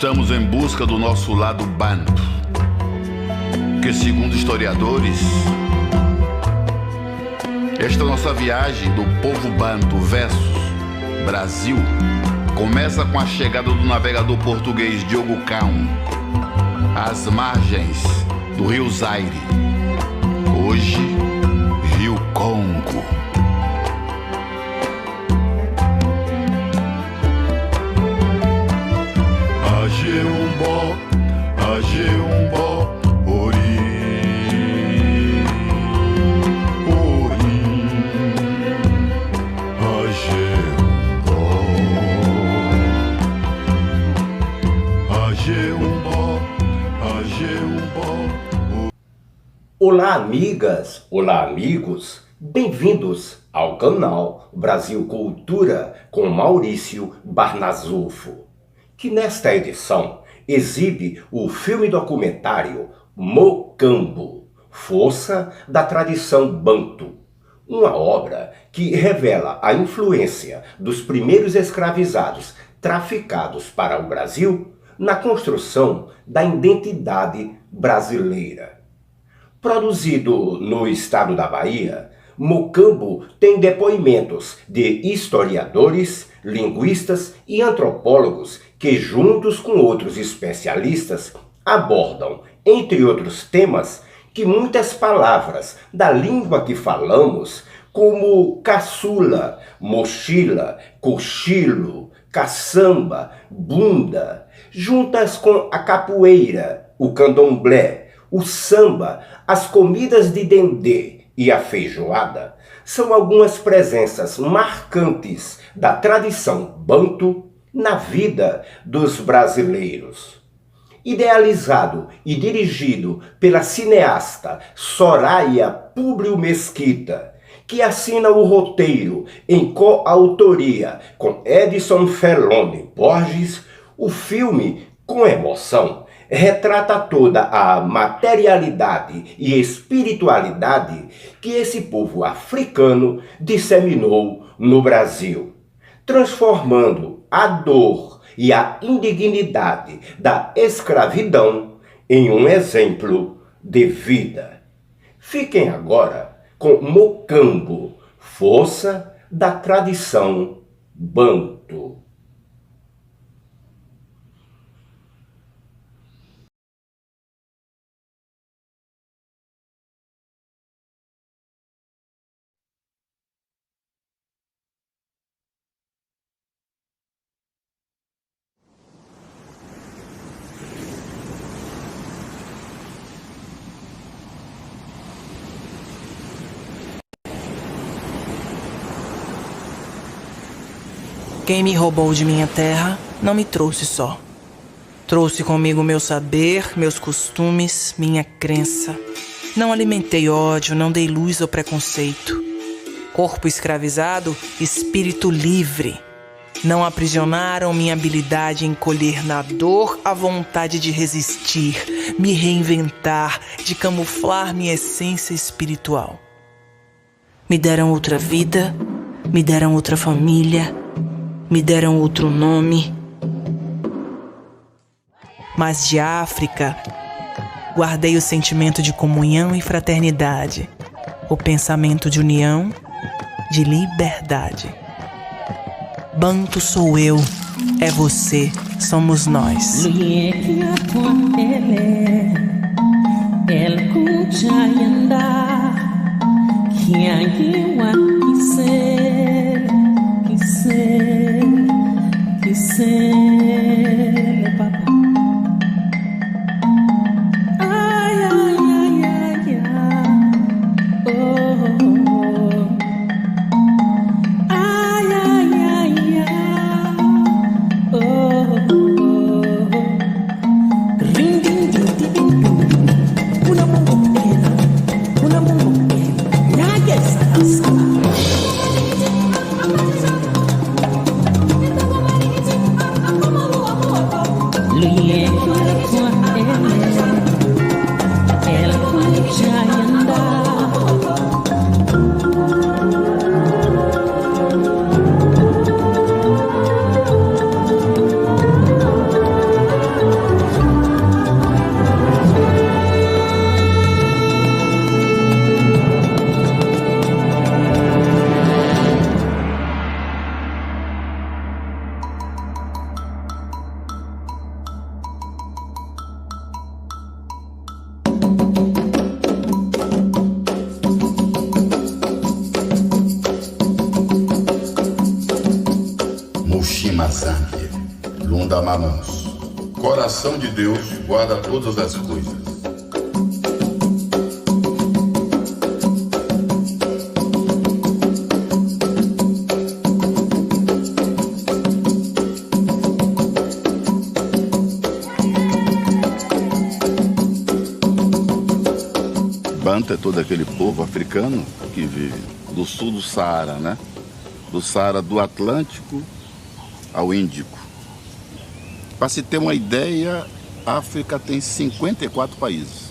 Estamos em busca do nosso lado banto, que, segundo historiadores, esta nossa viagem do povo banto versus Brasil começa com a chegada do navegador português Diogo Cão às margens do rio Zaire, hoje Rio Congo. Ajeumbo, ori, ori, Ajeumbo. Olá, amigas, olá, amigos, bem-vindos ao canal Brasil Cultura com Maurício Barnazufo, que nesta edição exibe o filme documentário Mocambo, Força da Tradição Banto, uma obra que revela a influência dos primeiros escravizados traficados para o Brasil na construção da identidade brasileira. Produzido no estado da Bahia, Mocambo tem depoimentos de historiadores, linguistas e antropólogos que, juntos com outros especialistas, abordam, entre outros temas, que muitas palavras da língua que falamos, como caçula, mochila, cochilo, caçamba, bunda, juntas com a capoeira, o candomblé, o samba, as comidas de dendê e a feijoada, são algumas presenças marcantes da tradição banto na vida dos brasileiros. Idealizado e dirigido pela cineasta Soraya Públio Mesquita, que assina o roteiro em coautoria com Edson Feloni Borges, o filme, com emoção, retrata toda a materialidade e espiritualidade que esse povo africano disseminou no Brasil, transformando a dor e a indignidade da escravidão em um exemplo de vida. Fiquem agora com Mocambo, Força da Tradição Banto. Quem me roubou de minha terra não me trouxe só. Trouxe comigo meu saber, meus costumes, minha crença. Não alimentei ódio, não dei luz ao preconceito. Corpo escravizado, espírito livre. Não aprisionaram minha habilidade em colher na dor a vontade de resistir, me reinventar, de camuflar minha essência espiritual. Me deram outra vida, me deram outra família, me deram outro nome. Mas de África, guardei o sentimento de comunhão e fraternidade, o pensamento de união, de liberdade. Banto sou eu, é você, somos nós. Una Zâmbia, Lunda Mamãos. Coração de Deus guarda todas as coisas. Banto é todo aquele povo africano que vive do sul do Saara, né? Do Saara do Atlântico ao Índico. Para se ter uma ideia, a África tem 54 países.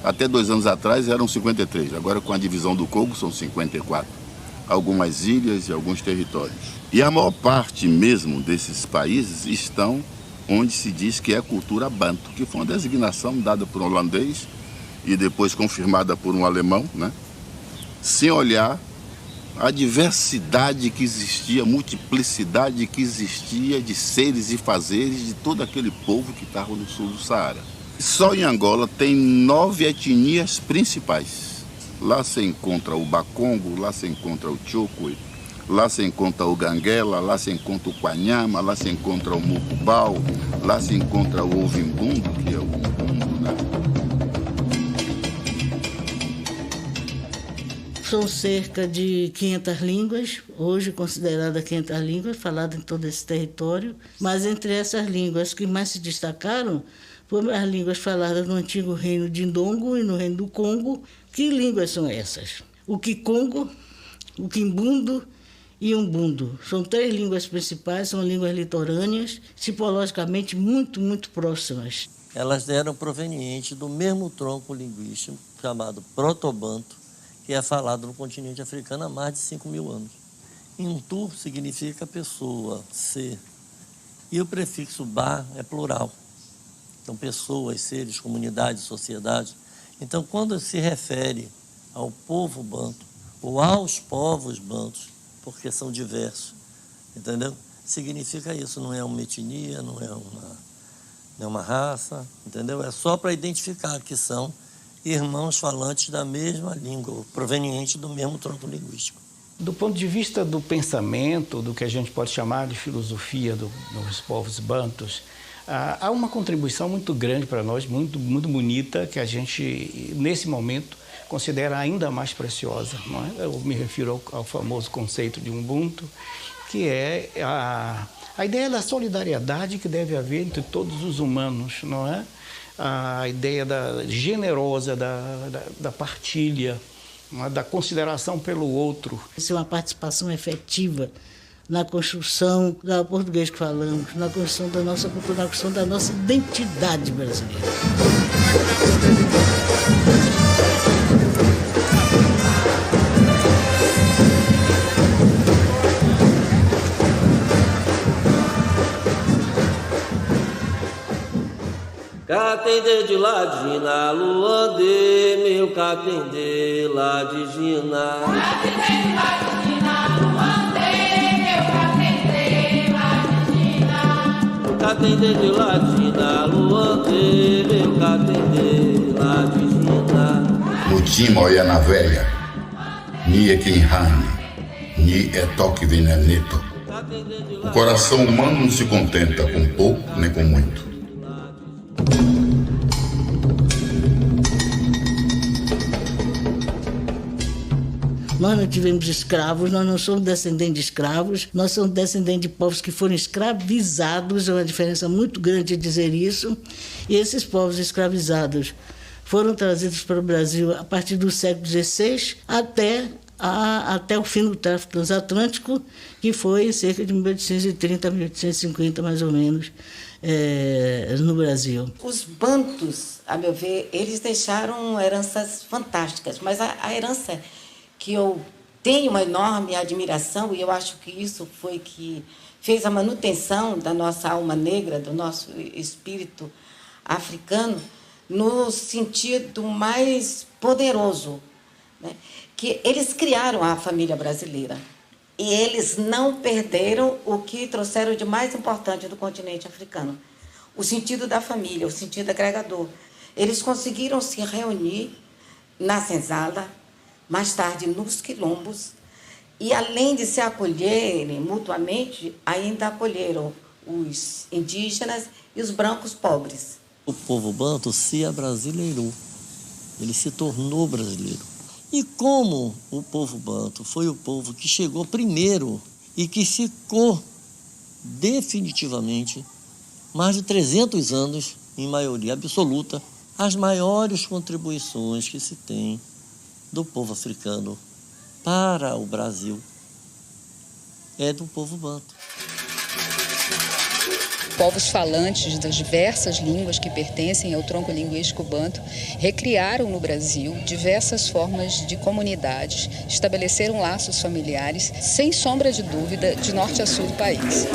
Até 2 anos atrás eram 53, agora com a divisão do Congo são 54. Algumas ilhas e alguns territórios. E a maior parte mesmo desses países estão onde se diz que é cultura banto, que foi uma designação dada por um holandês e depois confirmada por um alemão, né? Sem olhar a diversidade que existia, a multiplicidade que existia de seres e fazeres de todo aquele povo que estava no sul do Saara. Só em Angola tem 9 etnias principais. Lá se encontra o Bakongo, lá se encontra o Chokwe, lá se encontra o Ganguela, lá se encontra o Quanyama, lá se encontra o Mukubau, lá se encontra o Ovimbundo, que é o Umbundo, né? São cerca de 500 línguas, hoje consideradas 500 línguas, faladas em todo esse território. Mas entre essas línguas que mais se destacaram foram as línguas faladas no antigo reino de Ndongo e no reino do Congo. Que línguas são essas? O Kikongo, o Kimbundo e o Umbundo. São 3 línguas principais, são línguas litorâneas, tipologicamente muito próximas. Elas eram provenientes do mesmo tronco linguístico chamado proto-banto, que é falado no continente africano há mais de 5.000 anos. Intu significa pessoa, ser. E o prefixo ba é plural. Então, pessoas, seres, comunidades, sociedade. Então, quando se refere ao povo banto, ou aos povos bantos, porque são diversos, entendeu? Significa isso, não é uma etnia, não é uma raça, entendeu? É só para identificar que são irmãos falantes da mesma língua, provenientes do mesmo tronco linguístico. Do ponto de vista do pensamento, do que a gente pode chamar de filosofia dos povos bantus, há uma contribuição muito grande para nós, muito bonita, que a gente, nesse momento, considera ainda mais preciosa, não é? Eu me refiro ao famoso conceito de Ubuntu, que é a ideia da solidariedade que deve haver entre todos os humanos, não é? A ideia generosa da partilha, da consideração pelo outro. Isso é uma participação efetiva na construção do português que falamos, na construção da nossa cultura, na construção da nossa identidade brasileira. Catende de Ladina, Luandê, meu catende lá de Gina. Catende de Ladina, Luandê, meu catende lá de Gina. Catende de Ladina, Luandê, meu catende lá de Gina. Mutima Oyana Velha, ni Ekinhane, ni Etoque Vineneto. O coração humano não se contenta com pouco nem com muito. Nós não tivemos escravos, nós não somos descendentes de escravos, nós somos descendentes de povos que foram escravizados, é uma diferença muito grande de dizer isso, e esses povos escravizados foram trazidos para o Brasil a partir do século XVI até o fim do tráfico transatlântico, que foi em cerca de 1830, 1850, mais ou menos, no Brasil. Os bantus, a meu ver, eles deixaram heranças fantásticas, mas a herança que eu tenho uma enorme admiração, e eu acho que isso foi que fez a manutenção da nossa alma negra, do nosso espírito africano, no sentido mais poderoso, né? Que eles criaram a família brasileira. E eles não perderam o que trouxeram de mais importante do continente africano. O sentido da família, o sentido agregador. Eles conseguiram se reunir na senzala, mais tarde nos quilombos, E além de se acolherem mutuamente, ainda acolheram os indígenas e os brancos pobres. O povo banto se abrasileirou, ele se tornou brasileiro. E como o povo banto foi o povo que chegou primeiro e que ficou definitivamente mais de 300 anos, em maioria absoluta, as maiores contribuições que se tem do povo africano para o Brasil é do povo banto. Povos falantes das diversas línguas que pertencem ao tronco linguístico banto recriaram no Brasil diversas formas de comunidades, estabeleceram laços familiares, sem sombra de dúvida, de norte a sul do país.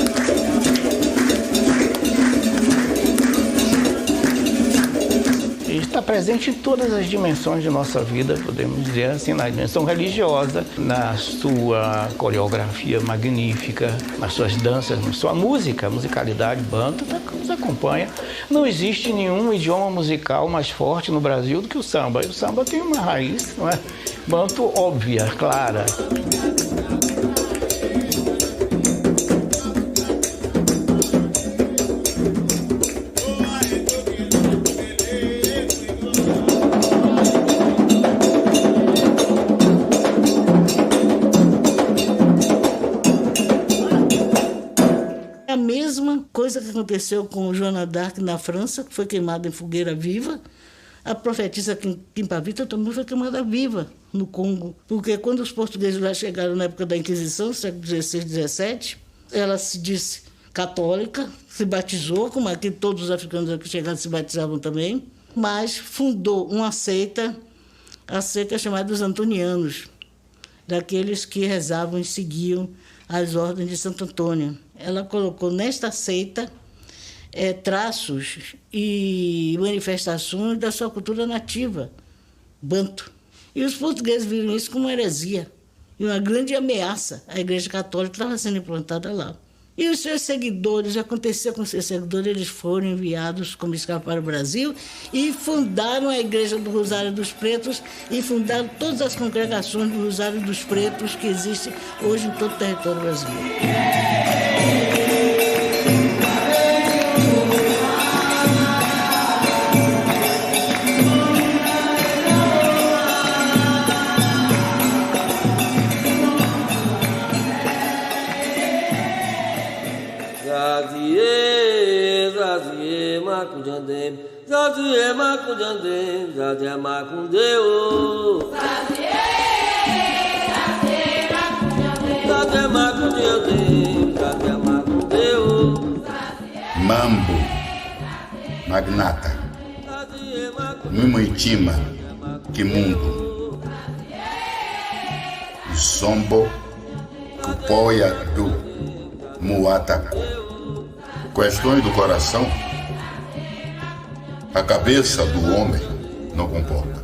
Está presente em todas as dimensões de nossa vida, podemos dizer assim, na dimensão religiosa, na sua coreografia magnífica, nas suas danças, na sua música, a musicalidade banto nos acompanha. Não existe nenhum idioma musical mais forte no Brasil do que o samba. E o samba tem uma raiz, não é? Banto óbvia, clara. A mesma coisa que aconteceu com Joana d'Arc na França, que foi queimada em fogueira viva. A profetisa Quimpavita também foi queimada viva no Congo, porque quando os portugueses lá chegaram na época da Inquisição, século XVI, XVII, ela se disse católica, se batizou, como aqui todos os africanos que chegaram se batizavam também, mas fundou uma seita, a seita chamada dos Antonianos, daqueles que rezavam e seguiam as ordens de Santo Antônio. Ela colocou nesta seita traços e manifestações da sua cultura nativa, banto. E os portugueses viram isso como heresia e uma grande ameaça à Igreja Católica que estava sendo implantada lá. E os seus seguidores, acontecia com os seus seguidores, eles foram enviados como escravos para o Brasil e fundaram a Igreja do Rosário dos Pretos e fundaram todas as congregações do Rosário dos Pretos que existem hoje em todo o território brasileiro. Mambo, Magnata, Mimoitima, Kimundu, Sombo, Kupoia do Muataco. Questões do coração, a cabeça do homem não comporta.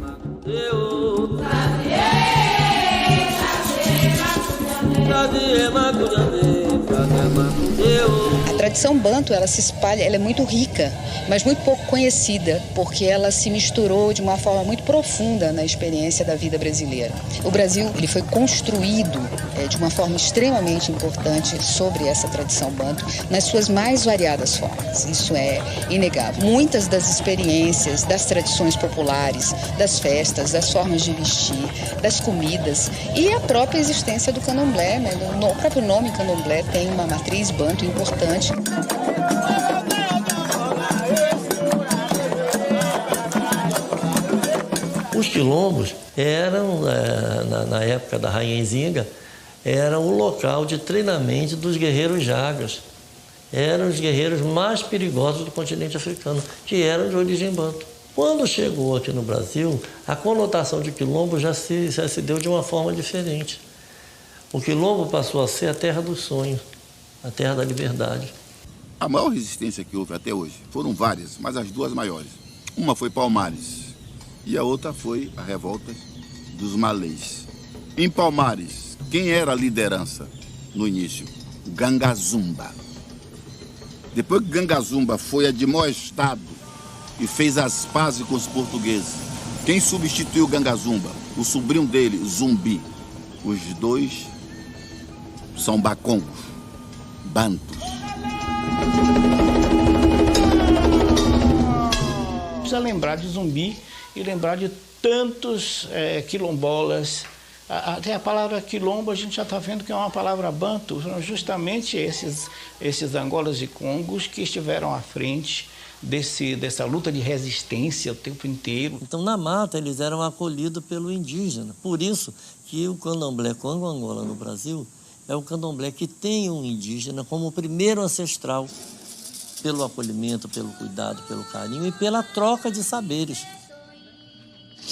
A tradição banto, ela se espalha, ela é muito rica, mas muito pouco conhecida, porque ela se misturou de uma forma muito profunda na experiência da vida brasileira. O Brasil, ele foi construído de uma forma extremamente importante sobre essa tradição banto, nas suas mais variadas formas. Isso é inegável. Muitas das experiências, das tradições populares, das festas, das formas de vestir, das comidas e a própria existência do candomblé, né? O próprio nome candomblé tem uma matriz banto importante. Os quilombos eram, na época da Rainha Nzinga, eram o local de treinamento dos guerreiros jagas. Eram os guerreiros mais perigosos do continente africano, que eram de origem banto. Quando chegou aqui no Brasil, a conotação de quilombo já se deu de uma forma diferente. O quilombo passou a ser a terra dos sonhos, a terra da liberdade. A maior resistência que houve até hoje foram várias, mas as duas maiores. Uma foi Palmares e a outra foi a revolta dos malês. Em Palmares, quem era a liderança no início? Gangazumba. Depois que Gangazumba foi admoestado e fez as pazes com os portugueses, quem substituiu Gangazumba? O sobrinho dele, Zumbi. Os dois são bacongos, bantos. Precisa lembrar de Zumbi e lembrar de tantos quilombolas. Até a palavra quilombo a gente já está vendo que é uma palavra banto, são justamente esses Angolas e Congos que estiveram à frente dessa luta de resistência o tempo inteiro. Então, na mata, eles eram acolhidos pelo indígena. Por isso que o candomblé Congo-Angola no Brasil é o candomblé que tem um indígena como o primeiro ancestral pelo acolhimento, pelo cuidado, pelo carinho e pela troca de saberes.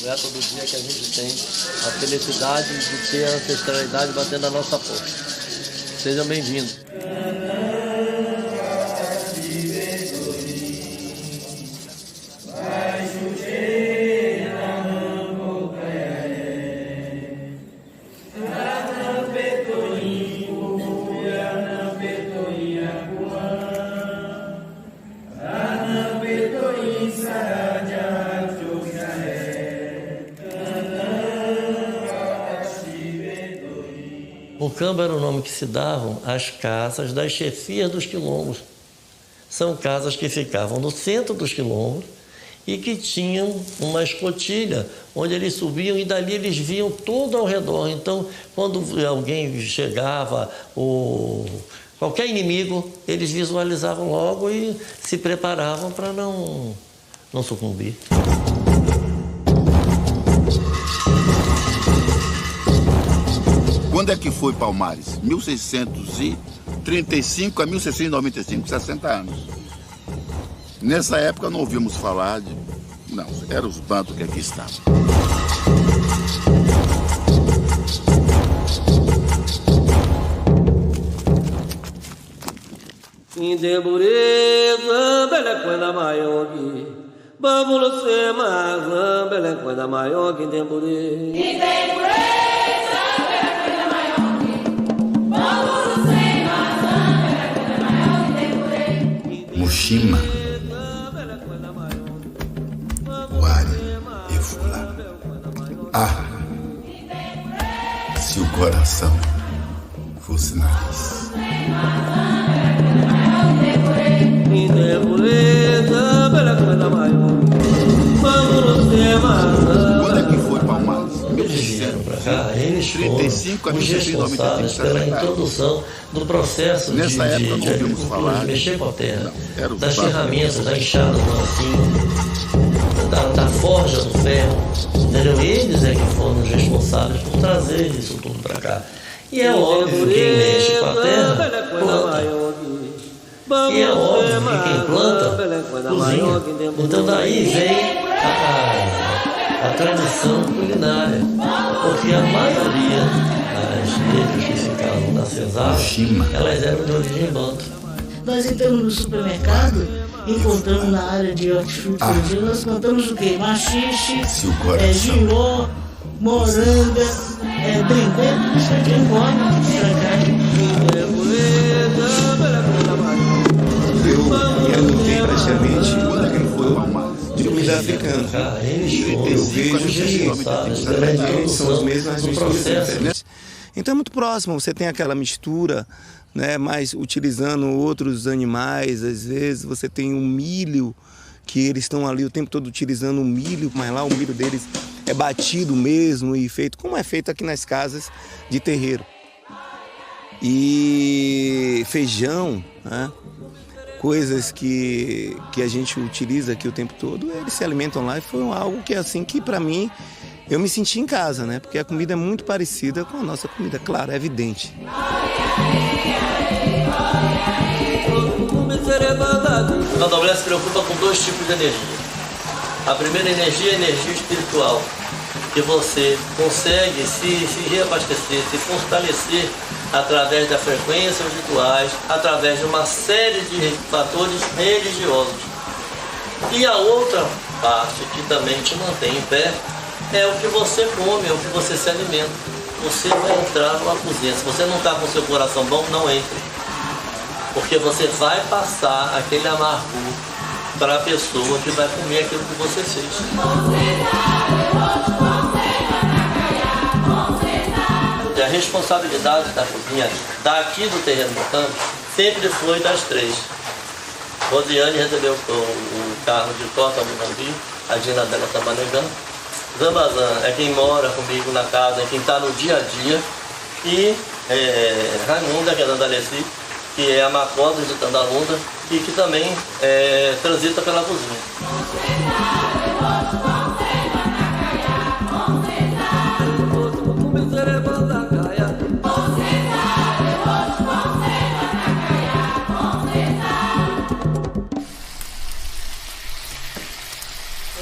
Não é todo dia que a gente tem a felicidade de ter a ancestralidade batendo a nossa porta. Sejam bem-vindos. Mucamba era o nome que se davam às casas das chefias dos quilombos. São casas que ficavam no centro dos quilombos e que tinham uma escotilha onde eles subiam e dali eles viam tudo ao redor. Então, quando alguém chegava, qualquer inimigo, eles visualizavam logo e se preparavam para não sucumbir. Quando é que foi Palmares? 1635 a 1695, 60 anos. Nessa época não ouvimos falar de... Não, eram os bantos que aqui estavam. Mushima, Wari e Fula. Ah, se o coração fosse nariz. Quando é que foi Palmares? Eles vieram para cá, eles foram os responsáveis pela introdução do processo de agricultura, de mexer com a terra, das ferramentas, da enxada do ancinho, da forja do ferro, entendeu? Eles é que foram os responsáveis por trazer isso tudo para cá. E é óbvio que quem mexe com a terra, planta. E é óbvio que quem planta, cozinha. Então daí vem a tradição culinária, porque a maioria das letras que ficavam na senzala, elas eram de origem banto. Nós entramos no supermercado, encontramos na área de hortifruti, nós encontramos o quê? Machixe, giló, moranga, dendê, tudo isso aqui engorda pra cá. Eu anotei praticamente de comida africana. Eu vejo que são os mesmos misturas. Então é muito próximo, você tem aquela mistura, né, mas utilizando outros animais, às vezes você tem um milho, que eles estão ali o tempo todo utilizando o milho, mas lá o milho deles é batido mesmo e feito, como é feito aqui nas casas de terreiro. E feijão, né? Coisas que a gente utiliza aqui o tempo todo, eles se alimentam lá e foi algo que assim que para mim eu me senti em casa, né? Porque a comida é muito parecida com a nossa comida, claro, é evidente. O candomblé se preocupa com dois tipos de energia. A primeira energia é a energia espiritual, que você consegue se reabastecer, se fortalecer através da frequência, os rituais, através de uma série de fatores religiosos. E a outra parte que também te mantém em pé é o que você come, é o que você se alimenta. Você vai entrar numa cozinha. Se você não está com o seu coração bom, não entre. Porque você vai passar aquele amargor para a pessoa que vai comer aquilo que você fez. a responsabilidade da cozinha daqui do terreno do campo sempre foi das três. Rosiane recebeu o carro de Toca Munambi, a Dina dela está manejando. Zambazan é quem mora comigo na casa, é quem está no dia a dia. E Raimunda, que é da Andaleci, que é a Macosa de Tandalunda e que também transita pela cozinha.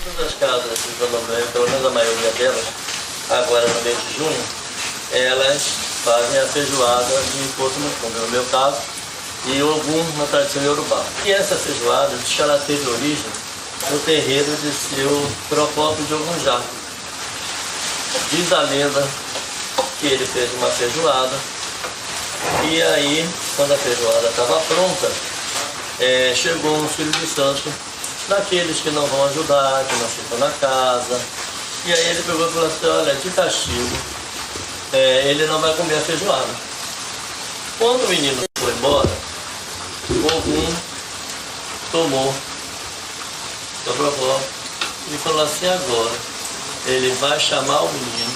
Todas as casas aqui de Candomblé, pelo menos a maioria delas, agora no mês de junho, elas fazem a feijoada de Porto no Fundo, no meu caso, e Ogum na tradição iorubá. E essa feijoada diz que ela teve origem no terreiro de seu Procópio de Ogunjá. Diz a lenda que ele fez uma feijoada e aí, quando a feijoada estava pronta, chegou um filho de santo daqueles que não vão ajudar, que não ficam na casa. E aí ele pegou e falou assim, olha, de castigo, ele não vai comer a feijoada. Quando o menino foi embora, Ogum tomou o propósito e falou assim, agora ele vai chamar o menino,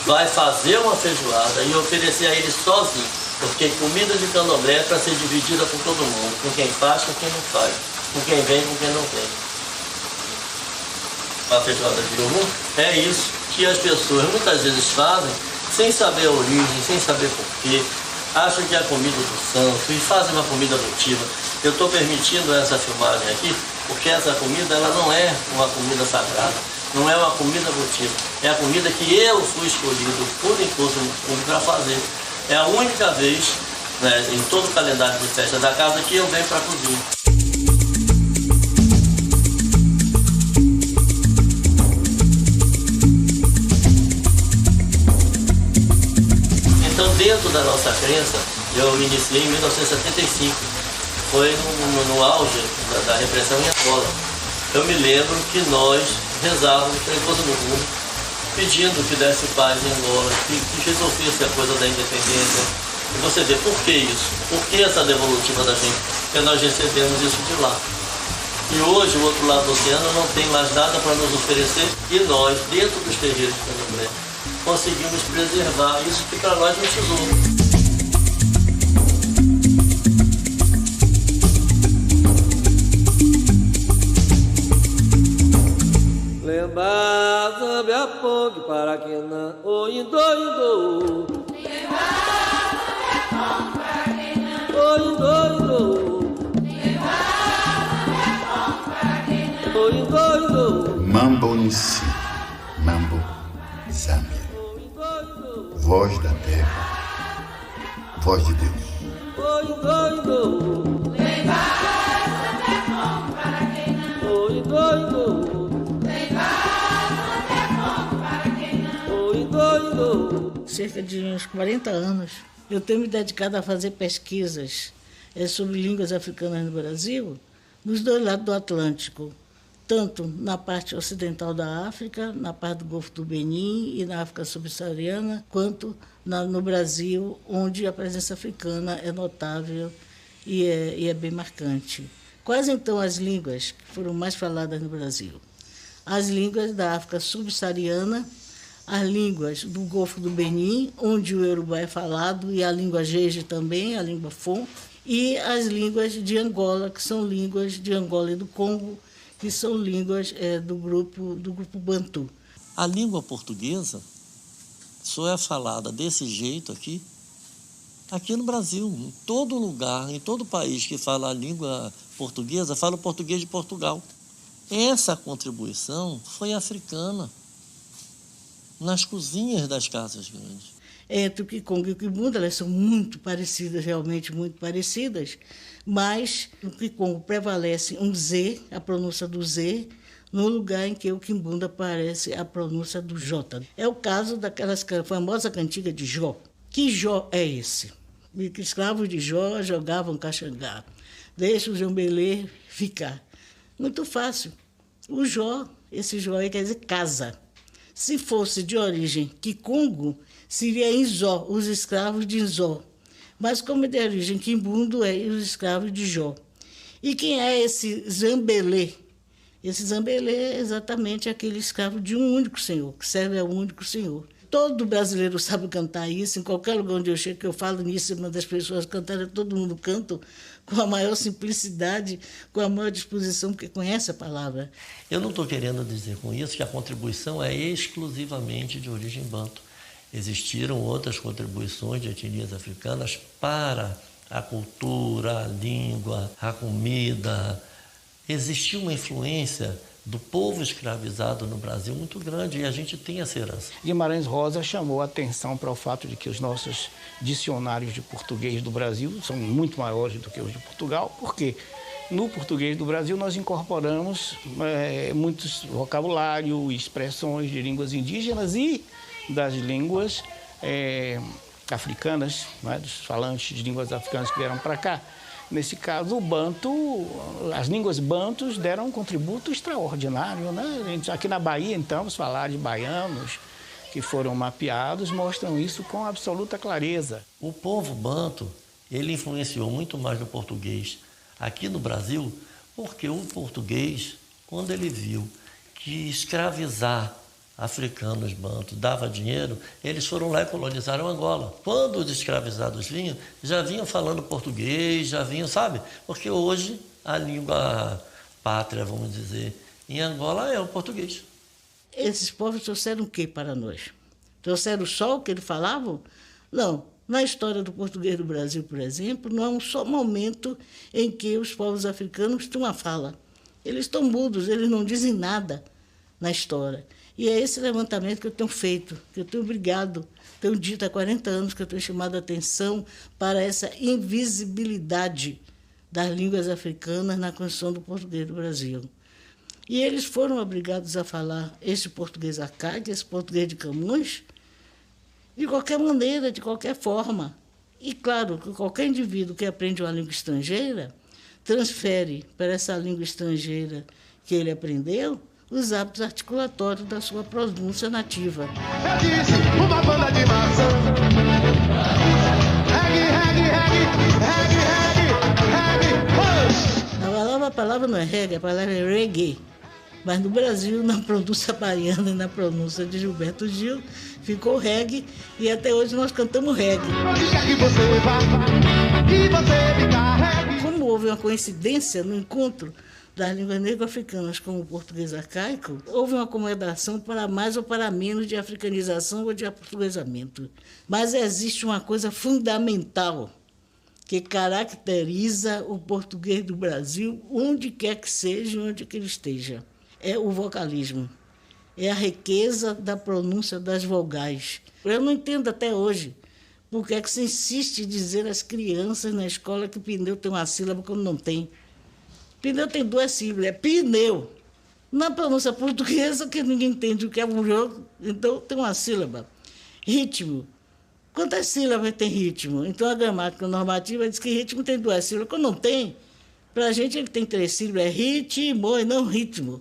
vai fazer uma feijoada e oferecer a ele sozinho, porque comida de candomblé é para ser dividida com todo mundo, com quem faz, com quem não faz, com quem vem, com quem não vem. A feijoada de Ogum é isso que as pessoas muitas vezes fazem sem saber a origem, sem saber porquê, acham que é a comida do santo e fazem uma comida votiva. Eu estou permitindo essa filmagem aqui porque essa comida ela não é uma comida sagrada, não é uma comida votiva, é a comida que eu fui escolhido por imposto para fazer. É a única vez, né, em todo o calendário de festa da casa que eu venho para a cozinha. Então, dentro da nossa crença, eu iniciei em 1975, foi no auge da repressão em Angola. Eu me lembro que nós rezávamos para Imposto do Mundo, pedindo que desse paz em Angola, que resolvesse a coisa da independência. E você vê, por que isso? Por que essa devolutiva da gente? Porque nós recebemos isso de lá. E hoje, o outro lado do oceano não tem mais nada para nos oferecer e nós, dentro dos terreiros de Candomblé, conseguimos preservar isso que para nós é um tesouro. Lembra, zambe a pongue para que não, o indo, indo. Lembra, zambe a pongue para que não, o indo, indo. Lembra, zambe a pongue para que não, o indo, indo. Mambo Nsi, Mambo Zâmbia. Voz da terra, voz de Deus. O indo, indo. Lembra, zambe a pongue para que não, o indo, indo. Cerca de uns 40 anos, eu tenho me dedicado a fazer pesquisas sobre línguas africanas no Brasil, nos dois lados do Atlântico, tanto na parte ocidental da África, na parte do Golfo do Benin e na África subsaariana, quanto no Brasil, onde a presença africana é notável e é bem marcante. Quais, então, as línguas que foram mais faladas no Brasil? As línguas da África subsaariana, as línguas do Golfo do Benin, onde o iorubá é falado, e a língua jeje também, a língua fon, e as línguas de Angola, que são línguas de Angola e do Congo, que são línguas do grupo Bantu. A língua portuguesa só é falada desse jeito aqui no Brasil. Em todo lugar, em todo país que fala a língua portuguesa, fala o português de Portugal. Essa contribuição foi africana nas cozinhas das casas grandes. Entre o Kikongo e o Kimbunda, elas são muito parecidas, realmente muito parecidas, mas no Kikongo prevalece um Z, a pronúncia do Z, no lugar em que o Kimbunda aparece a pronúncia do J. É o caso daquelas famosa cantiga de Jó. Que Jó é esse? Que escravos de Jó jogavam caxangá. Deixa o Jambelê ficar. Muito fácil. O Jó, esse Jó aí quer dizer casa. Se fosse de origem Kikongo, seria Inzó, os escravos de Inzó. Mas como é de origem quimbundo, é os escravos de Jó. E quem é esse Zambelê? Esse Zambelê é exatamente aquele escravo de um único senhor, que serve ao único senhor. Todo brasileiro sabe cantar isso, em qualquer lugar onde eu chego, que eu falo nisso, uma das pessoas cantaram, todo mundo canta com a maior simplicidade, com a maior disposição, porque conhece a palavra. Eu não estou querendo dizer com isso que a contribuição é exclusivamente de origem banto. Existiram outras contribuições de etnias africanas para a cultura, a língua, a comida. Existiu uma influência do povo escravizado no Brasil muito grande e a gente tem essa herança. Guimarães Rosa chamou a atenção para o fato de que os nossos dicionários de português do Brasil são muito maiores do que os de Portugal, porque no português do Brasil nós incorporamos muitos vocabulário, expressões de línguas indígenas e das línguas africanas, né, dos falantes de línguas africanas que vieram para cá. Nesse caso, o banto, as línguas bantos deram um contributo extraordinário, né? Aqui na Bahia, então, vamos falar de baianos que foram mapeados, mostram isso com absoluta clareza. O povo banto, ele influenciou muito mais no português aqui no Brasil, porque o português, quando ele viu que escravizar africanos bantos dava dinheiro, eles foram lá e colonizaram Angola. Quando os escravizados vinham, já vinham falando português, já vinham, sabe? Porque hoje a língua pátria, vamos dizer, em Angola é o português. Esses povos trouxeram o que para nós? Trouxeram só o que eles falavam? Não. Na história do português do Brasil, por exemplo, não há um só momento em que os povos africanos têm uma fala. Eles estão mudos, eles não dizem nada na história. E é esse levantamento que eu tenho feito, que eu tenho obrigado, tenho dito há 40 anos que eu tenho chamado a atenção para essa invisibilidade das línguas africanas na construção do português do Brasil. E eles foram obrigados a falar esse português arcaico, esse português de Camões, de qualquer maneira, de qualquer forma. E, claro, que qualquer indivíduo que aprende uma língua estrangeira transfere para essa língua estrangeira que ele aprendeu os hábitos articulatórios da sua pronúncia nativa. Eu disse uma banda de maçã. Reggae, reggae, reggae, reggae, reggae, reggae. A palavra não é reggae, a palavra é reggae. Mas no Brasil, na pronúncia baiana e na pronúncia de Gilberto Gil, ficou reggae e até hoje nós cantamos reggae. Como houve uma coincidência no encontro das línguas negro-africanas com o português arcaico, houve uma acomodação para mais ou para menos de africanização ou de aportuguesamento. Mas existe uma coisa fundamental que caracteriza o português do Brasil, onde quer que seja, onde que ele esteja. É o vocalismo, é a riqueza da pronúncia das vogais. Eu não entendo até hoje por que é que se insiste em dizer às crianças na escola que pneu tem uma sílaba quando não tem. Pneu tem duas sílabas, é pneu. Na pronúncia portuguesa, que ninguém entende o que é um jogo, então tem uma sílaba. Ritmo. Quantas sílabas tem ritmo? Então a gramática normativa diz que ritmo tem duas sílabas. Quando não tem, para a gente ele tem três sílabas, é ritmo e não ritmo.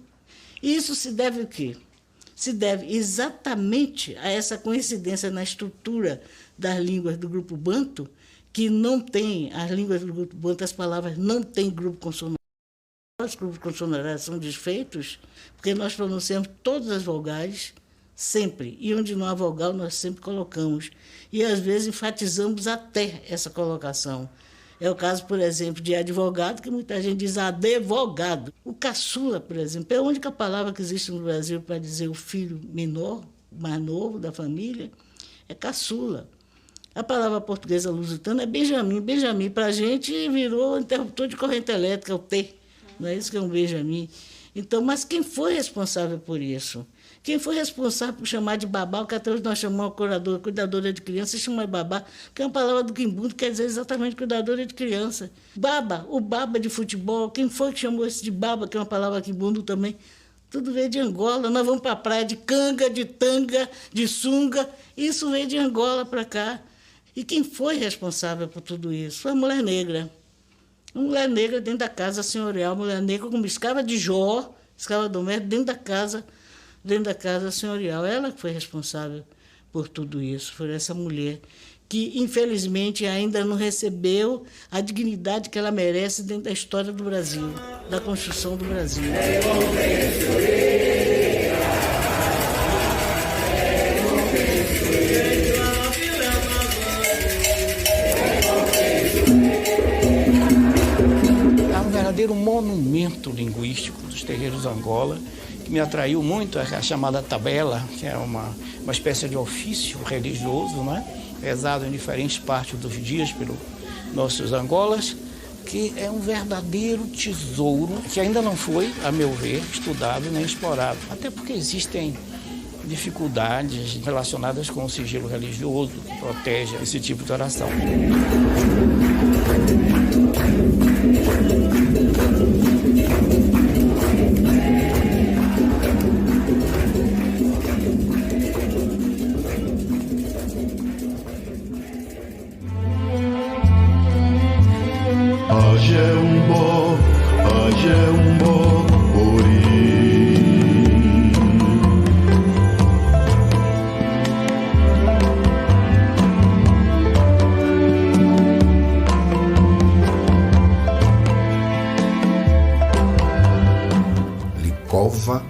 Isso se deve o quê? Se deve exatamente a essa coincidência na estrutura das línguas do grupo banto, que não tem, as línguas do grupo banto, as palavras não têm grupo consonante. Os grupos consonantais são desfeitos porque nós pronunciamos todas as vogais sempre, e onde não há vogal nós sempre colocamos. E às vezes enfatizamos até essa colocação. É o caso, por exemplo, de advogado, que muita gente diz advogado. O caçula, por exemplo, é a única palavra que existe no Brasil para dizer o filho menor, mais novo da família, é caçula. A palavra portuguesa lusitana é Benjamin. Benjamin, para a gente, virou interruptor de corrente elétrica, o T. Não é isso que é um Benjamin? Então, mas quem foi responsável por isso? Quem foi responsável por chamar de babá, o que até hoje nós chamamos de cuidadora de criança, chama de babá, que é uma palavra do quimbundo, quer dizer exatamente cuidadora de criança. Baba, o baba de futebol, quem foi que chamou esse de baba, que é uma palavra quimbundo também? Tudo veio de Angola. Nós vamos para a praia de canga, de tanga, de sunga, isso veio de Angola para cá. E quem foi responsável por tudo isso? Foi a mulher negra. Uma mulher negra dentro da casa senhorial, mulher negra como escrava de Jó, escrava doméstica, dentro da casa senhorial. Ela que foi responsável por tudo isso, por essa mulher que, infelizmente, ainda não recebeu a dignidade que ela merece dentro da história do Brasil, da construção do Brasil. É um verdadeiro monumento linguístico dos terreiros Angola, que me atraiu muito, a chamada tabela, que é uma espécie de ofício religioso, né? Rezado em diferentes partes dos dias pelos nossos Angolas, que é um verdadeiro tesouro que ainda não foi, a meu ver, estudado nem explorado. Até porque existem dificuldades relacionadas com o sigilo religioso que protege esse tipo de oração. Likova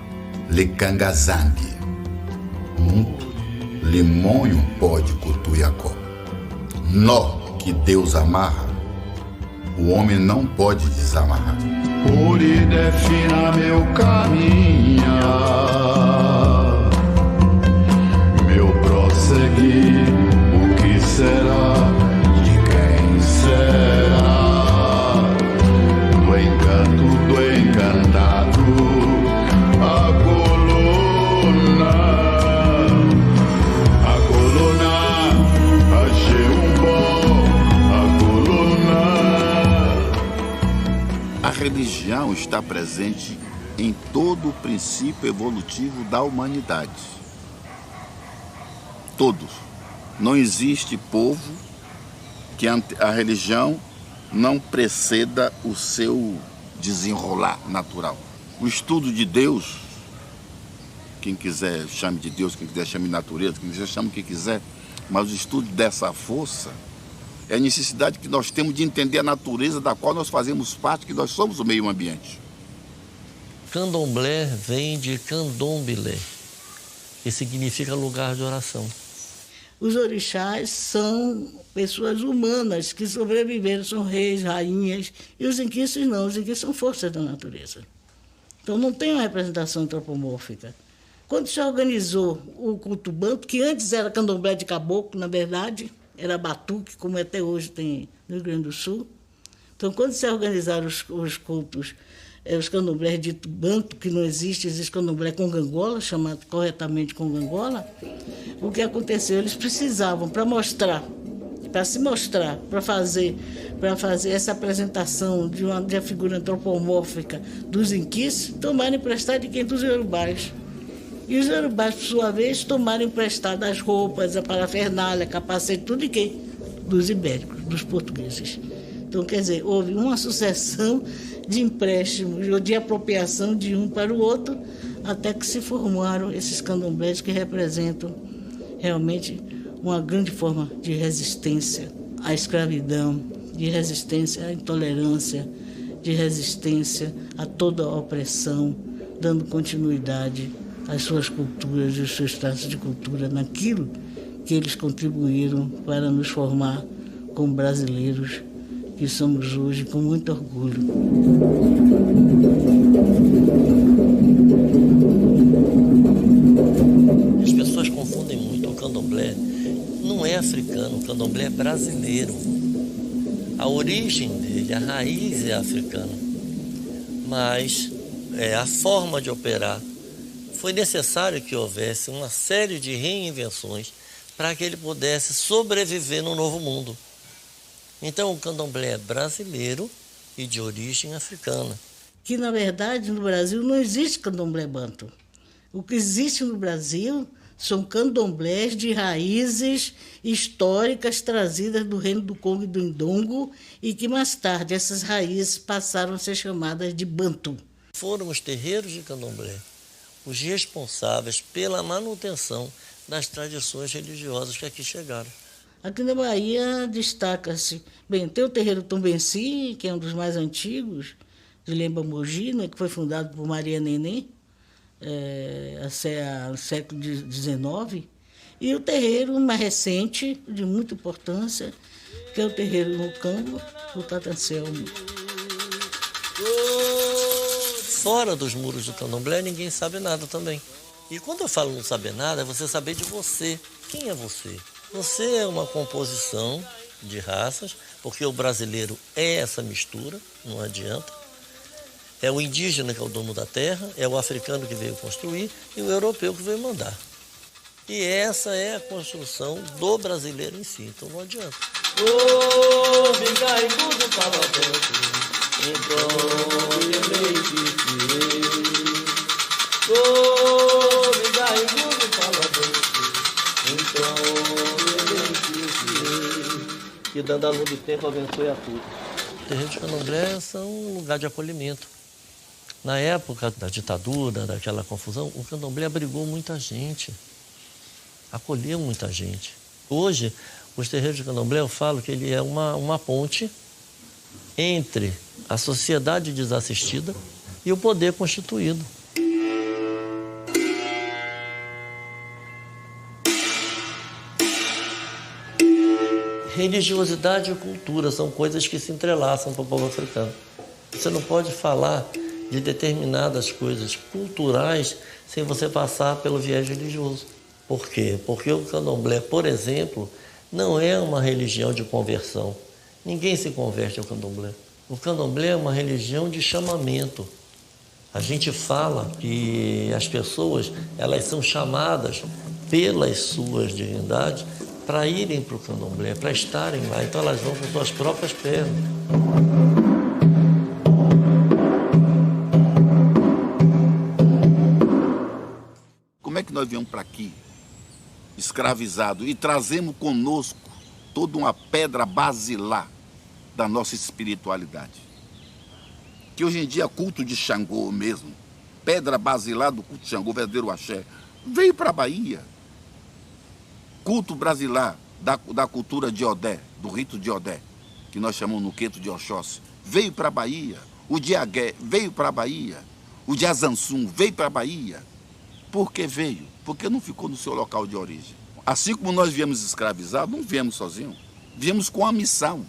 Likangazangue Muntu Limonho pode Kutuyakó. Nó que Deus amarra, o homem não pode desamarrar. Uri defina meu caminhar, meu prosseguir, o que será, de quem será, do encanto, do encantado, a coluna, a Jeumbo, a coluna. A religião está presente em todo o princípio evolutivo da humanidade. Todos. Não existe povo que a religião não preceda o seu desenrolar natural. O estudo de Deus, quem quiser chame de Deus, quem quiser chame de natureza, quem quiser chame o que quiser, mas o estudo dessa força é a necessidade que nós temos de entender a natureza da qual nós fazemos parte, que nós somos o meio ambiente. Candomblé vem de candombilé, que significa lugar de oração. Os orixás são pessoas humanas que sobreviveram, são reis, rainhas, e os inquices não, os inquices são forças da natureza. Então não tem uma representação antropomórfica. Quando se organizou o culto banto, que antes era candomblé de caboclo, na verdade, era batuque, como até hoje tem no Rio Grande do Sul. Então, quando se organizaram os cultos, os candomblés dito banto, que não existe candomblé congangola, chamado corretamente congangola, o que aconteceu? Eles precisavam, para mostrar, para se mostrar, para fazer essa apresentação de uma figura antropomórfica dos inquis, tomaram emprestado de quem? Dos iorubás. E os iorubás, por sua vez, tomaram emprestado as roupas, a parafernália, capacete, tudo de quem? Dos ibéricos, dos portugueses. Então, quer dizer, houve uma sucessão de empréstimos ou de apropriação de um para o outro, até que se formaram esses candomblés que representam realmente uma grande forma de resistência à escravidão, de resistência à intolerância, de resistência a toda a opressão, dando continuidade às suas culturas e os seus traços de cultura naquilo que eles contribuíram para nos formar como brasileiros que somos hoje, com muito orgulho. As pessoas confundem muito o candomblé. Não é africano, o candomblé é brasileiro. A origem dele, a raiz é africana. Mas a forma de operar, foi necessário que houvesse uma série de reinvenções para que ele pudesse sobreviver no novo mundo. Então, o candomblé é brasileiro e de origem africana. Que, na verdade, no Brasil não existe candomblé banto. O que existe no Brasil são candomblés de raízes históricas trazidas do reino do Congo e do Indongo e que, mais tarde, essas raízes passaram a ser chamadas de bantu. Foram os terreiros de candomblé os responsáveis pela manutenção das tradições religiosas que aqui chegaram. Aqui na Bahia destaca-se, bem, tem o terreiro Tombenci, que é um dos mais antigos, de Lemba Mogi, né, que foi fundado por Maria Neném, no século XIX, e o terreiro mais recente, de muita importância, que é o terreiro no Campo, do Tata Anselmo. Fora dos muros do Candomblé, ninguém sabe nada também. E quando eu falo não saber nada, é você saber de você. Quem é você? Você é uma composição de raças, porque o brasileiro é essa mistura, não adianta. É o indígena que é o dono da terra, é o africano que veio construir e o europeu que veio mandar. E essa é a construção do brasileiro em si, então não adianta. Que dando a luz do tempo abençoe a tudo. Os terreiros de Candomblé são um lugar de acolhimento. Na época da ditadura, daquela confusão, o Candomblé abrigou muita gente, acolheu muita gente. Hoje, os terreiros de Candomblé, eu falo que ele é uma ponte entre a sociedade desassistida e o poder constituído. Religiosidade e cultura são coisas que se entrelaçam para o povo africano. Você não pode falar de determinadas coisas culturais sem você passar pelo viés religioso. Por quê? Porque o Candomblé, por exemplo, não é uma religião de conversão. Ninguém se converte ao Candomblé. O Candomblé é uma religião de chamamento. A gente fala que as pessoas, elas são chamadas pelas suas divindades para irem para o Candomblé, para estarem lá. Então elas vão com suas próprias pernas. Como é que nós viemos para aqui, escravizados, e trazemos conosco toda uma pedra basilar da nossa espiritualidade? Que hoje em dia é culto de Xangô mesmo, pedra basilar do culto de Xangô, verdadeiro axé, veio para a Bahia. Culto brasileiro da cultura de Odé, do rito de Odé, que nós chamamos no Queto de Oxóssi, veio para a Bahia. O de Agué veio para a Bahia. O de Azansum veio para a Bahia. Por que veio? Porque não ficou no seu local de origem. Assim como nós viemos escravizados, não viemos sozinhos. Viemos com a missão.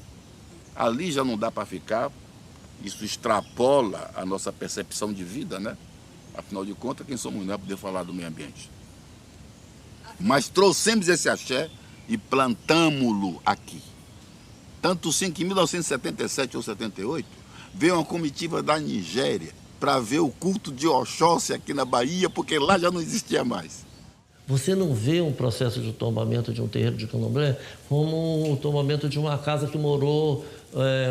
Ali já não dá para ficar. Isso extrapola a nossa percepção de vida, né? Afinal de contas, quem somos nós para poder falar do meio ambiente? Mas trouxemos esse axé e plantamos-lo aqui. Tanto sim que em 1977 ou 78, veio uma comitiva da Nigéria para ver o culto de Oxóssi aqui na Bahia, porque lá já não existia mais. Você não vê um processo de tombamento de um terreiro de Candomblé como o tombamento de uma casa que morou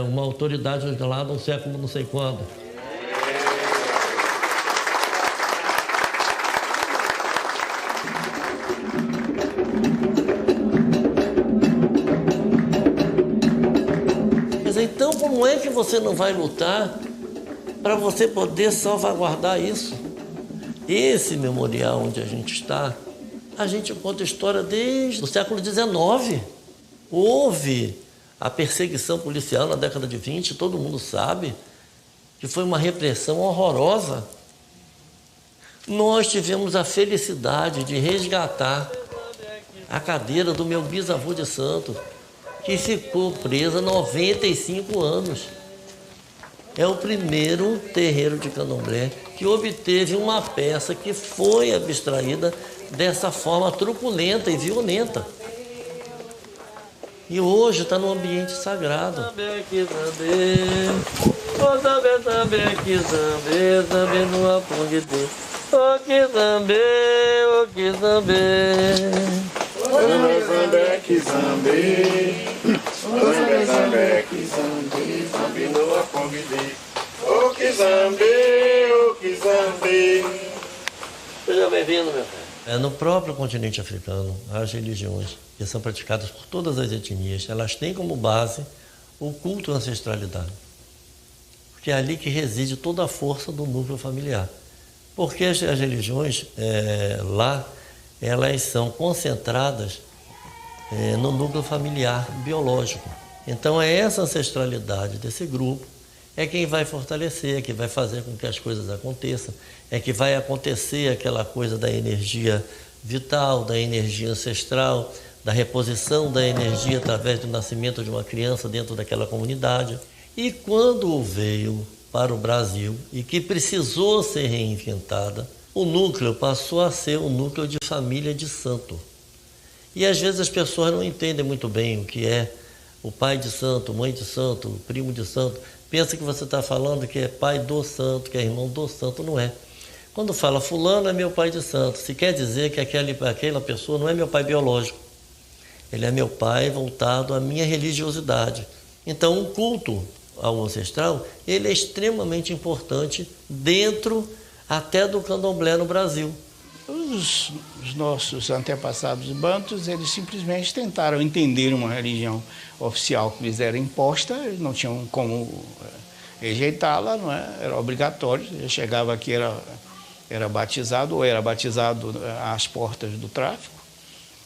uma autoridade lá no século não sei quando. Então, como é que você não vai lutar para você poder salvaguardar isso? Esse memorial onde a gente está, a gente conta a história desde o século XIX. Houve a perseguição policial na década de 20, todo mundo sabe, que foi uma repressão horrorosa. Nós tivemos a felicidade de resgatar a cadeira do meu bisavô de santo, que ficou presa 95 anos. É o primeiro terreiro de Candomblé que obteve uma peça que foi abstraída dessa forma truculenta e violenta. E hoje está no ambiente sagrado. Seja bem-vindo, meu filho. No próprio continente africano, as religiões que são praticadas por todas as etnias, elas têm como base o culto à ancestralidade. Porque é ali que reside toda a força do núcleo familiar. Porque as religiões lá, elas são concentradas no núcleo familiar biológico. Então é essa ancestralidade desse grupo é quem vai fortalecer, é que vai fazer com que as coisas aconteçam, é que vai acontecer aquela coisa da energia vital, da energia ancestral, da reposição da energia através do nascimento de uma criança dentro daquela comunidade. E quando veio para o Brasil e que precisou ser reinventada, o núcleo passou a ser um núcleo de família de santo. E às vezes as pessoas não entendem muito bem o que é o pai de santo, mãe de santo, primo de santo. Pensa que você está falando que é pai do santo, que é irmão do santo, não é. Quando fala fulano é meu pai de santo, se quer dizer que aquela pessoa não é meu pai biológico. Ele é meu pai voltado à minha religiosidade. Então, o culto ao ancestral, ele é extremamente importante dentro até do candomblé no Brasil. Os nossos antepassados bantus, eles simplesmente tentaram entender uma religião oficial que lhes era imposta, eles não tinham como rejeitá-la, não é? Era obrigatório, ele chegava aqui, era batizado, ou era batizado às portas do tráfico,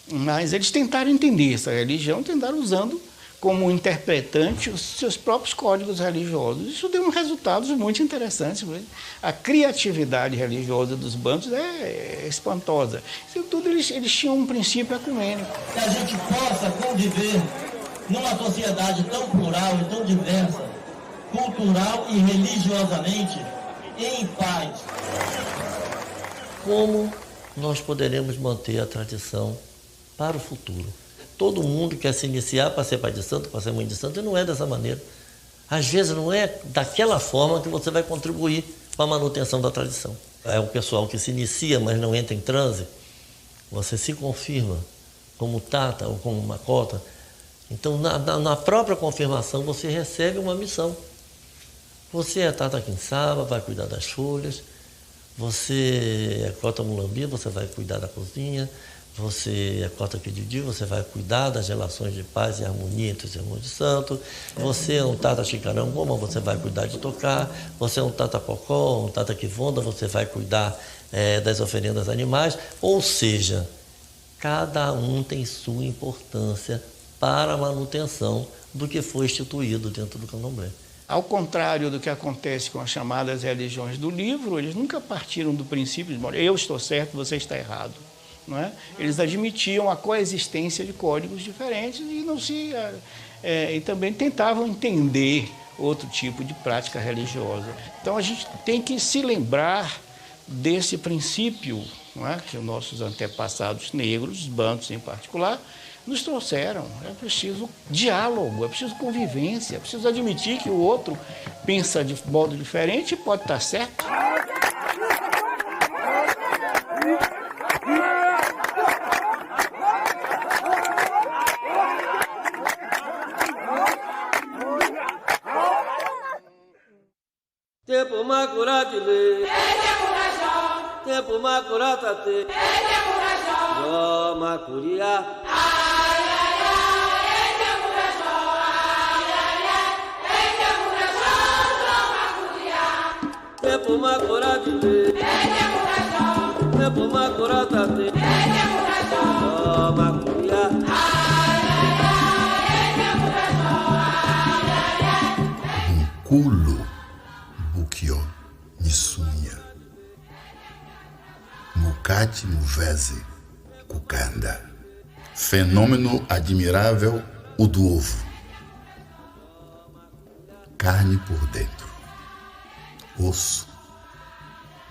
mas eles tentaram entender essa religião, tentaram usando como interpretante os seus próprios códigos religiosos. Isso deu resultados muito interessantes. A criatividade religiosa dos bantus é espantosa. Isso tudo eles tinham um princípio ecumênico. Que a gente possa conviver numa sociedade tão plural e tão diversa, cultural e religiosamente, em paz. Como nós poderemos manter a tradição para o futuro? Todo mundo quer se iniciar para ser pai de santo, para ser mãe de santo, e não é dessa maneira. Às vezes não é daquela forma que você vai contribuir para a manutenção da tradição. É o pessoal que se inicia, mas não entra em transe. Você se confirma como tata ou como macota. Então, na própria confirmação, você recebe uma missão. Você é tata quinçaba, vai cuidar das folhas. Você é cota mulambi, você vai cuidar da cozinha. Você é cota pedidi, você vai cuidar das relações de paz e harmonia entre os irmãos de santo. Você é um tata chicarangoma, você vai cuidar de tocar. Você é um tata pocó, um tata quivonda, você vai cuidar das oferendas animais. Ou seja, cada um tem sua importância para a manutenção do que foi instituído dentro do candomblé. Ao contrário do que acontece com as chamadas religiões do livro, eles nunca partiram do princípio de eu estou certo, você está errado. Não é? Eles admitiam a coexistência de códigos diferentes e também tentavam entender outro tipo de prática religiosa. Então a gente tem que se lembrar desse princípio, não é? Que os nossos antepassados negros, os bantus em particular, nos trouxeram. É preciso diálogo, é preciso convivência, é preciso admitir que o outro pensa de modo diferente e pode estar certo. Tempo macuratile, tempo macuratate, ó macuria, tempo macuratile, tempo macuratate, ó macuria. Culo Bukio Nisunya Mukati Muveze Kukanda. Fenômeno admirável, o do ovo. Carne por dentro, osso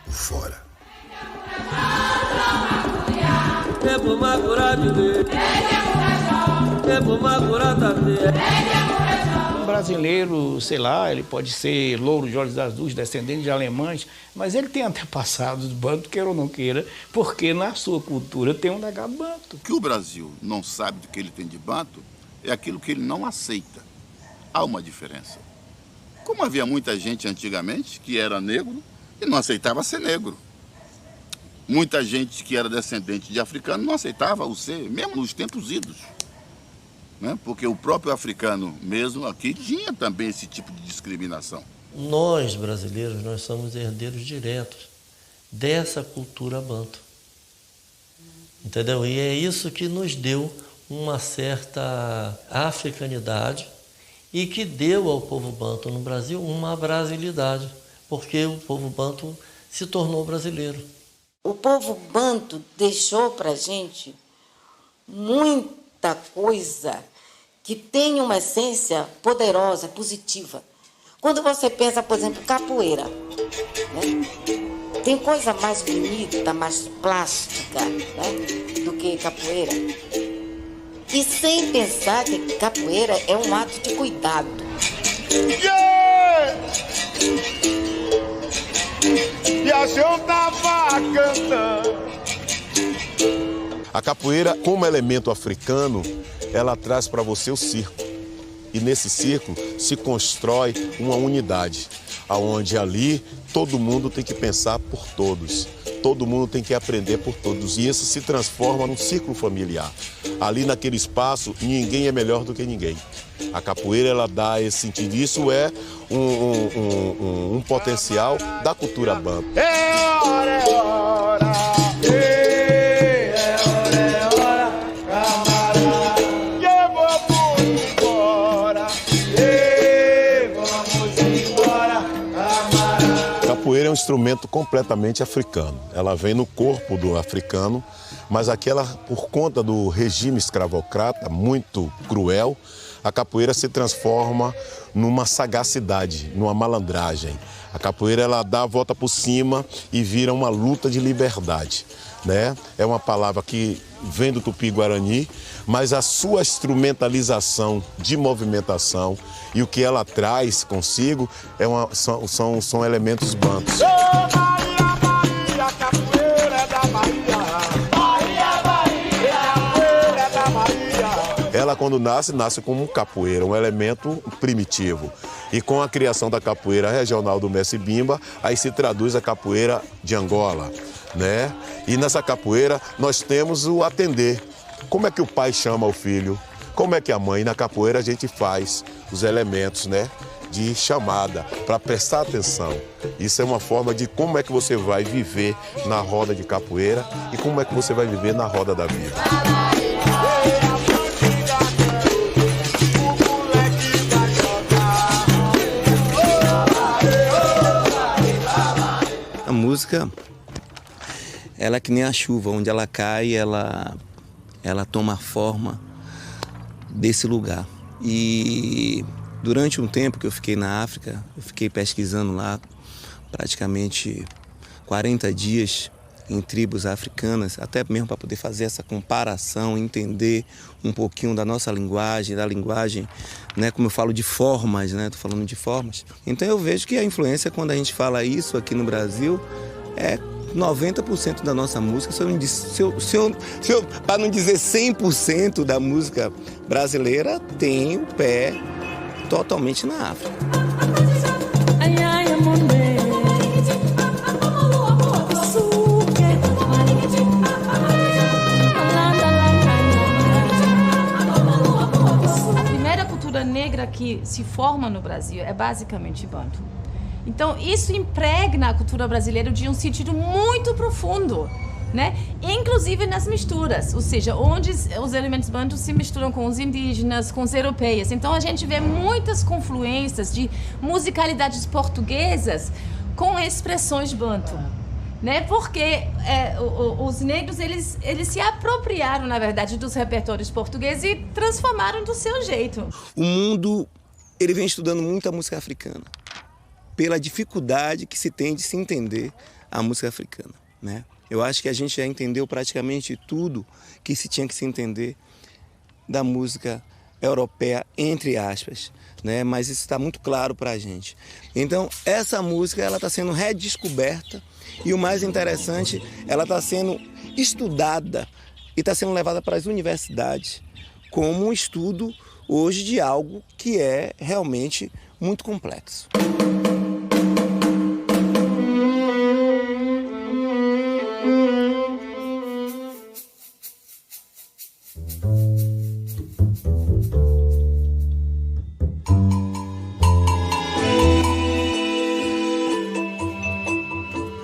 por fora. Tempo macuratile, tempo macuratate. Um brasileiro, sei lá, ele pode ser louro de olhos azuis, descendente de alemães, mas ele tem antepassados bantu, queira ou não queira, porque na sua cultura tem um legado bantu. O que o Brasil não sabe do que ele tem de bantu é aquilo que ele não aceita. Há uma diferença. Como havia muita gente antigamente que era negro e não aceitava ser negro. Muita gente que era descendente de africano não aceitava o ser, mesmo nos tempos idos. Né? Porque o próprio africano mesmo aqui tinha também esse tipo de discriminação. Nós, brasileiros, nós somos herdeiros diretos dessa cultura bantu. entendeu? E é isso que nos deu uma certa africanidade e que deu ao povo banto no Brasil uma brasilidade, porque o povo banto se tornou brasileiro. O povo banto deixou para a gente muita coisa que tem uma essência poderosa, positiva. Quando você pensa, por exemplo, capoeira, né? Tem coisa mais bonita, mais plástica, né, do que capoeira. E sem pensar que capoeira é um ato de cuidado. Yeah! E a gente tava cantando. A capoeira, como elemento africano, ela traz para você o circo. E nesse circo se constrói uma unidade, onde ali todo mundo tem que pensar por todos. Todo mundo tem que aprender por todos. E isso se transforma num círculo familiar. Ali naquele espaço, ninguém é melhor do que ninguém. A capoeira, ela dá esse sentido. Isso é um potencial da cultura banto. É hora, camarada. Eu vou embora. Vamos embora, camarada. Capoeira é um instrumento completamente africano. Ela vem no corpo do africano, mas aquela, por conta do regime escravocrata muito cruel, a capoeira se transforma numa sagacidade, numa malandragem. A capoeira, ela dá a volta por cima e vira uma luta de liberdade, né? É uma palavra que vem do Tupi-Guarani, mas a sua instrumentalização de movimentação e o que ela traz consigo são elementos bantus. Ela, quando nasce como capoeira, um elemento primitivo. E com a criação da capoeira regional do Mestre Bimba, aí se traduz a capoeira de Angola, né? E nessa capoeira nós temos o atender. Como é que o pai chama o filho? Como é que a mãe? Na capoeira a gente faz os elementos, né, de chamada, para prestar atenção. Isso é uma forma de como é que você vai viver na roda de capoeira e como é que você vai viver na roda da vida. A música, ela é que nem a chuva, onde ela cai, ela toma a forma desse lugar. E durante um tempo que eu fiquei na África, eu fiquei pesquisando lá praticamente 40 dias em tribos africanas, até mesmo para poder fazer essa comparação, entender um pouquinho da nossa linguagem, da linguagem, né, como eu falo de formas, né, tô falando de formas. Então eu vejo que a influência, quando a gente fala isso aqui no Brasil, é 90% da nossa música, para não dizer 100% da música brasileira, tem o pé totalmente na África. A primeira cultura negra que se forma no Brasil é basicamente banto. Então, isso impregna a cultura brasileira de um sentido muito profundo, né? Inclusive nas misturas, ou seja, onde os elementos bantus se misturam com os indígenas, com os europeus. Então, a gente vê muitas confluências de musicalidades portuguesas com expressões bantu, né? Porque os negros, eles se apropriaram, na verdade, dos repertórios portugueses e transformaram do seu jeito. O mundo, ele vem estudando muito a música africana, pela dificuldade que se tem de se entender a música africana, né? Eu acho que a gente já entendeu praticamente tudo que se tinha que se entender da música europeia, entre aspas, né? Mas isso está muito claro para a gente. Então, essa música, ela está sendo redescoberta e o mais interessante, ela está sendo estudada e está sendo levada para as universidades como um estudo hoje de algo que é realmente muito complexo.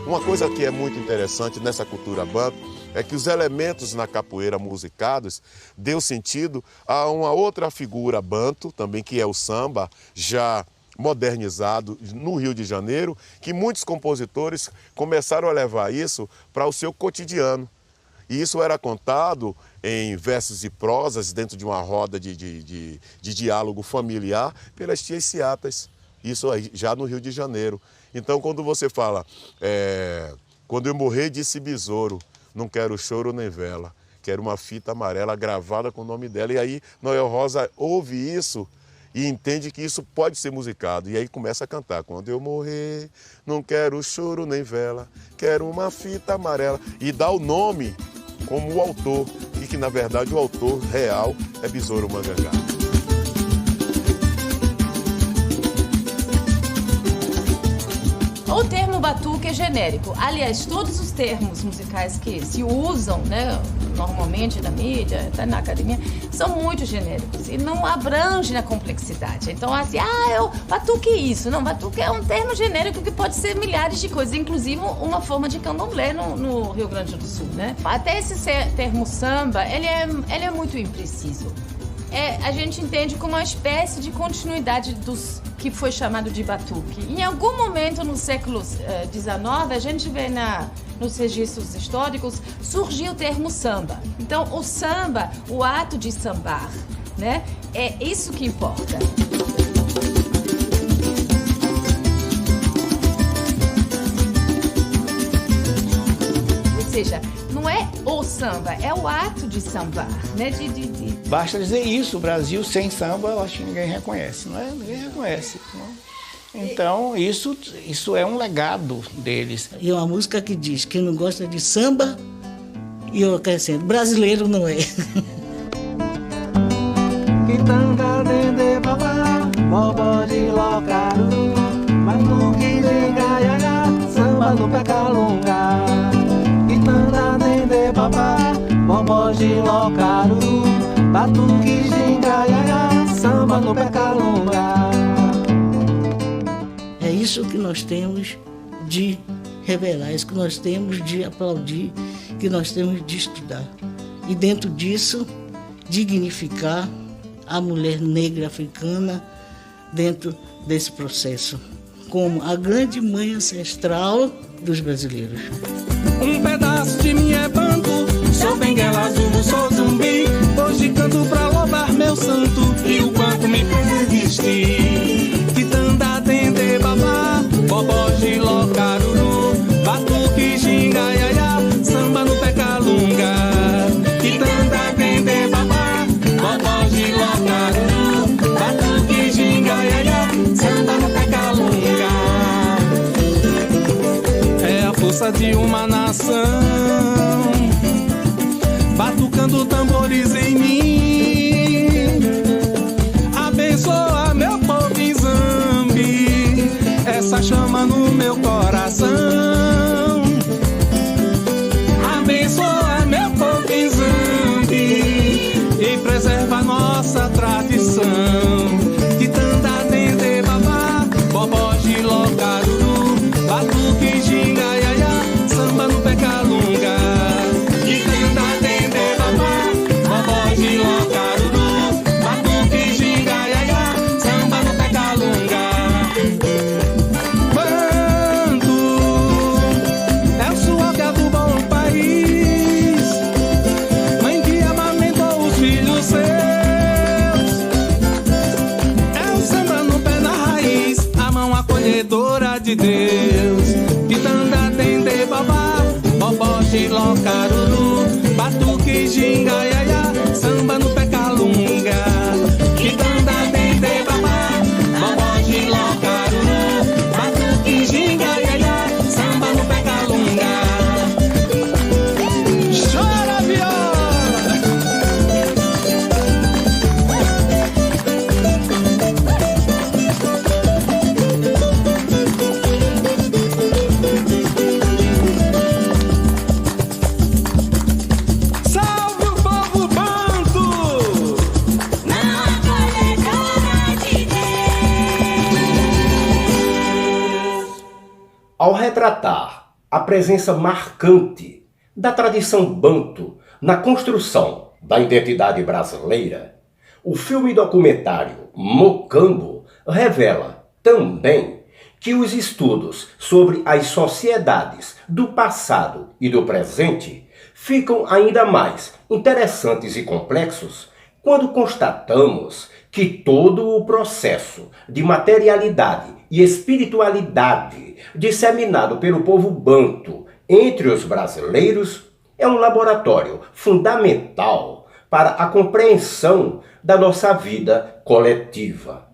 Uma uma coisa que é muito interessante nessa cultura banto é que os elementos na capoeira musicados deu sentido a uma outra figura banto, também que é o samba, já modernizado no Rio de Janeiro, que muitos compositores começaram a levar isso para o seu cotidiano. E isso era contado em versos e prosas dentro de uma roda de diálogo familiar pelas tias ciatas, isso aí, já no Rio de Janeiro. Então, quando você fala, quando eu morrer, disse besouro, não quero choro nem vela, quero uma fita amarela gravada com o nome dela. E aí Noel Rosa ouve isso e entende que isso pode ser musicado. E aí começa a cantar, quando eu morrer, não quero choro nem vela, quero uma fita amarela. E dá o nome como o autor, e que na verdade o autor real é Besouro Mangangá. O termo batuque é genérico. Aliás, todos os termos musicais que se usam, né, normalmente na mídia, até na academia, são muito genéricos e não abrangem na complexidade. Então, assim, batuque é isso. Não, batuque é um termo genérico que pode ser milhares de coisas, inclusive uma forma de candomblé no Rio Grande do Sul, né? Até esse termo samba, ele é muito impreciso. A gente entende como uma espécie de continuidade dos que foi chamado de batuque. Em algum momento no século XIX, a gente vê nos registros históricos, surgiu o termo samba. Então, o samba, o ato de sambar, né? É isso que importa. Ou seja, não é o samba, é o ato de sambar, né? Basta dizer isso, o Brasil sem samba, eu acho que ninguém reconhece, não é? Ninguém reconhece. Não? Então, isso é um legado deles. E é uma música que diz, quem não gosta de samba, e eu acrescento, brasileiro não é. Quitanga, dende, babá, bobó de locaru, matuque de gaiaga, samba no pé calunga. Quitanda, dende, babá, bobó de locaru, batuque de gaiaga, samba no pé calunga. É isso que nós temos de revelar, isso que nós temos de aplaudir, que nós temos de estudar. E dentro disso, dignificar a mulher negra africana dentro desse processo, como a grande mãe ancestral dos brasileiros. Um pedaço de mim é banto, sou benguela azul, sou zumbi. Hoje canto pra louvar meu santo e o quanto me perdeste. Quitanda, dende, babá, bobó, giló, caruru, batuque, ginga, iaiá, samba no pé calunga. Quitanda, dende, babá, bobó, giló, caruru, batuque, ginga, iaiá, samba no pé calunga. É a força de uma nação, batucando tambores em mim. Abençoa meu povo em Zambi, essa chama no meu coração. Abençoa meu povo em Zambi e preserva nossa tradição. Quitanda, dende, babá, bobó, giló, caruru, batuque, ginga, iaiá, samba no pé calunga. Quitanda, dende, babá, bobó, giló, caruru, batuque, ginga, iaiá, samba no pé calunga. Banto é o suor que aduba o país, mãe que amamentou os filhos seus. É o samba no pé da raiz, a mão acolhedora de Deus. Quitanda, dende, babá, bobó, giló, caruru, batuque, ginga, iaiá, samba no pé calunga. Quitanda, dende, babá, bobó, giló, caruru, batuque, ginga, iaiá, samba no pé calunga. Chora, viola! Salve o povo banto! Não acolhedora de Deus. Ao retratar a presença marcante da tradição banto na construção da identidade brasileira, o filme documentário Mocambo revela também que os estudos sobre as sociedades do passado e do presente ficam ainda mais interessantes e complexos quando constatamos que todo o processo de materialidade e espiritualidade disseminado pelo povo banto entre os brasileiros é um laboratório fundamental para a compreensão da nossa vida coletiva.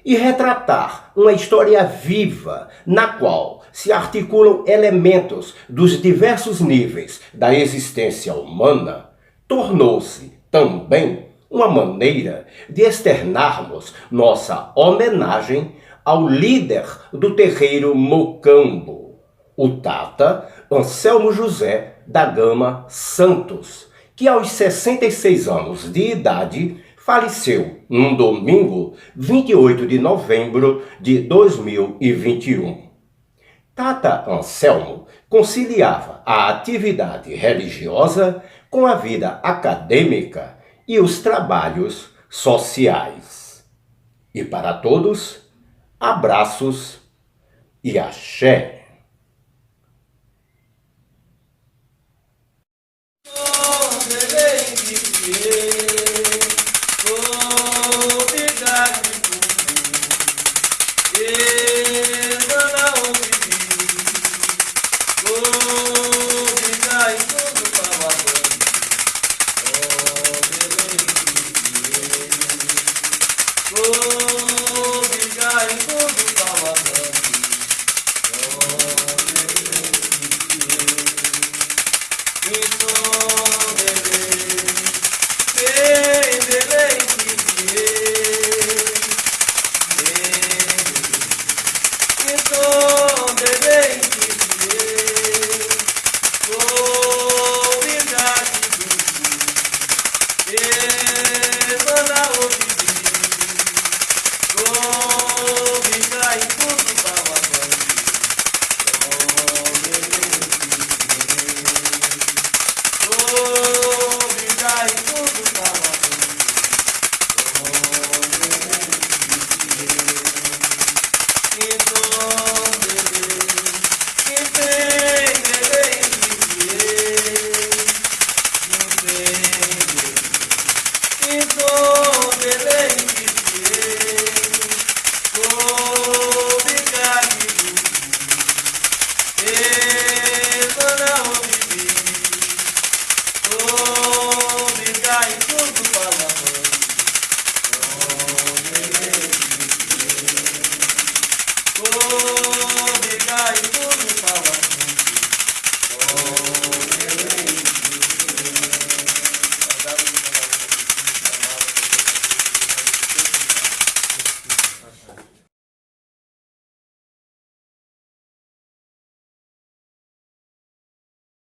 E retratar uma história viva na qual se articulam elementos dos diversos níveis da existência humana tornou-se também uma maneira de externarmos nossa homenagem ao líder do terreiro Mocambo, o Tata Anselmo José da Gama Santos, que aos 66 anos de idade faleceu num domingo, 28 de novembro de 2021. Tata Anselmo conciliava a atividade religiosa com a vida acadêmica e os trabalhos sociais. E para todos, abraços e axé. Yeah.